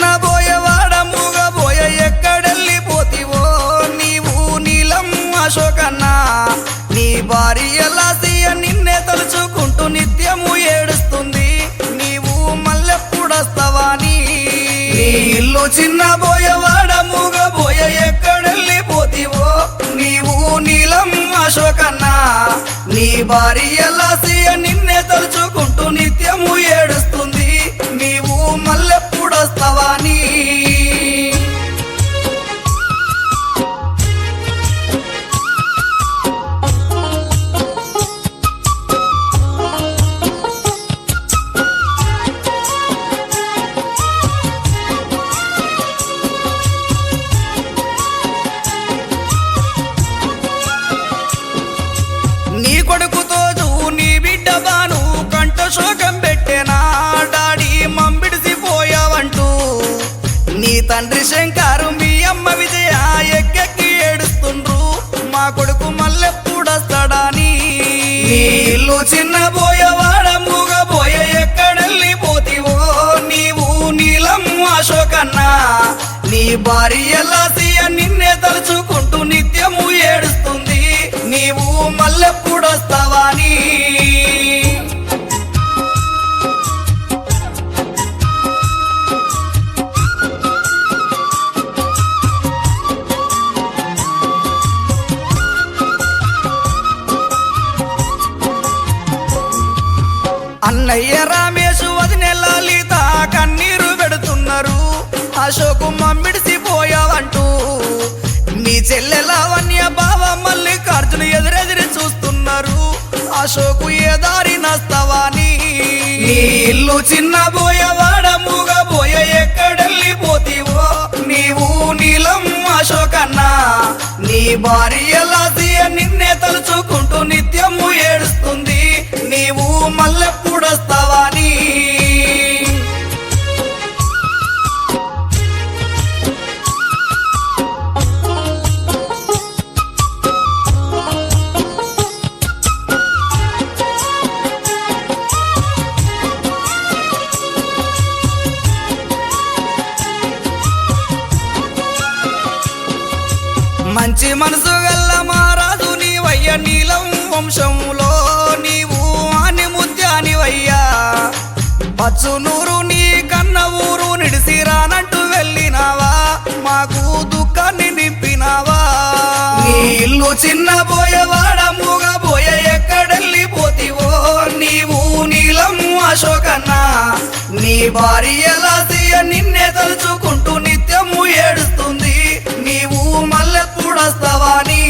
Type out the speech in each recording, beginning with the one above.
చిన్నబోయేవాడ మూగబోయ ఎక్కడెళ్ళిపోతివో నీవు నీలం అశోకన్నా నీ భార్య లాసియ నిన్నే తలుచుకుంటూ నిత్యము ఏడుస్తుంది నీవు మళ్ళెప్పుడొస్తావాని నీ ఇల్లు చిన్నబోయేవాడ మూగబోయ ఎక్కడెళ్ళిపోతివో నీవు నీలం అశోకన్నా నీ భార్య లాసియ నిన్నే తలుచుకుంటూ నిత్యము ఏడుస్తుంది నీవు మళ్ళెప్పుడొస్తావాని నీ కొడుకుతో నీ బిడ్డ బాను కంట శోకం పెట్టేనా డాడీ మంబిడిసిపోయావంటూ నీ తండ్రి శంకారు మీ అమ్మ విజయ ఎక్కెక్కి ఏడుస్తుండ్రు మా కొడుకు మళ్ళెప్పుడొస్తాడని నీ ఇల్లు చిన్నబోయేవాడ మూగబోయ ఎక్కడెళ్ళిపోతివో నీవు నీలం అశోకన్నా నీ భార్య లాసియ నిన్నే తలుచుకుంటూ నిత్యము ఏడుస్తుంది నీవు మళ్ళెప్పుడొస్తావాని అన్నయ్య రామేశు వదిన లలిత కన్నీరు పెడుతున్నారు అశోకు మమ్మిడిసిపోయావంటూ నీ చెల్లె లావణ్య బావ మల్లికార్జున ఎదురెదిరి చూస్తున్నారు అశోకు ఏ దారి నస్తావాని నీ ఇల్లు చిన్నబోయేవాడ మూగబోయ ఎక్కడెళ్ళిపోతివో నీవు నీలం అశోకన్నా నీ భార్య లాసియ నిన్నే తలుచుకుంటూ నిత్యము ఏడుస్తుంది నీవు మళ్ళెప్పుడొస్తావాని మంచి మనసు గల్ల మహారాజు నీవయ్య నీలం వంశంలో నీవు అని ముత్యానివయ్యా పచ్చునూరు నీ కన్న ఊరు నిడిసి రానంటూ వెళ్ళినావా మాకు దుఃఖాన్ని నింపినావా నీ ఇల్లు చిన్నబోయేవాడ మూగబోయ ఎక్కడెళ్ళిపోతివో నీవు నీలం అశోకన్నా నీ భార్య లాసియ నిన్నే తలుచుకుంటూ నిత్యము ఏడుస్తుంది నీవు మళ్ళెప్పుడొస్తావాని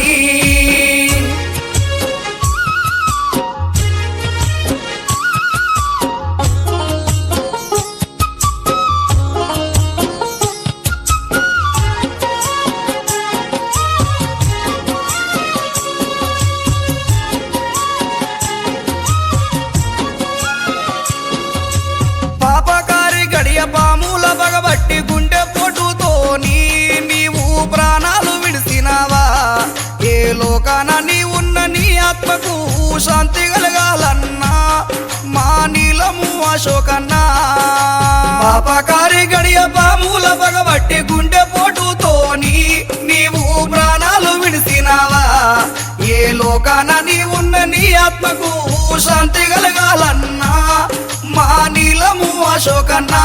పాపకారి గడియ పాముల పగబట్టి గుండె పొట్టుతోని నీవు ప్రాణాలు విడిసినావా ఏ లోకాన నీ ఉన్న నీ ఆత్మకు శాంతి కలగాలన్నా మా నీలము అశోకన్నా పాపకారి గడియ పాముల పగబట్టి గుండె పొట్టుతోని నీవు ప్రాణాలు విడిసినావా ఏ లోకాన నీ ఉన్న నీ ఆత్మకు శాంతి కలగాలన్నా మా నీలము అశోకన్నా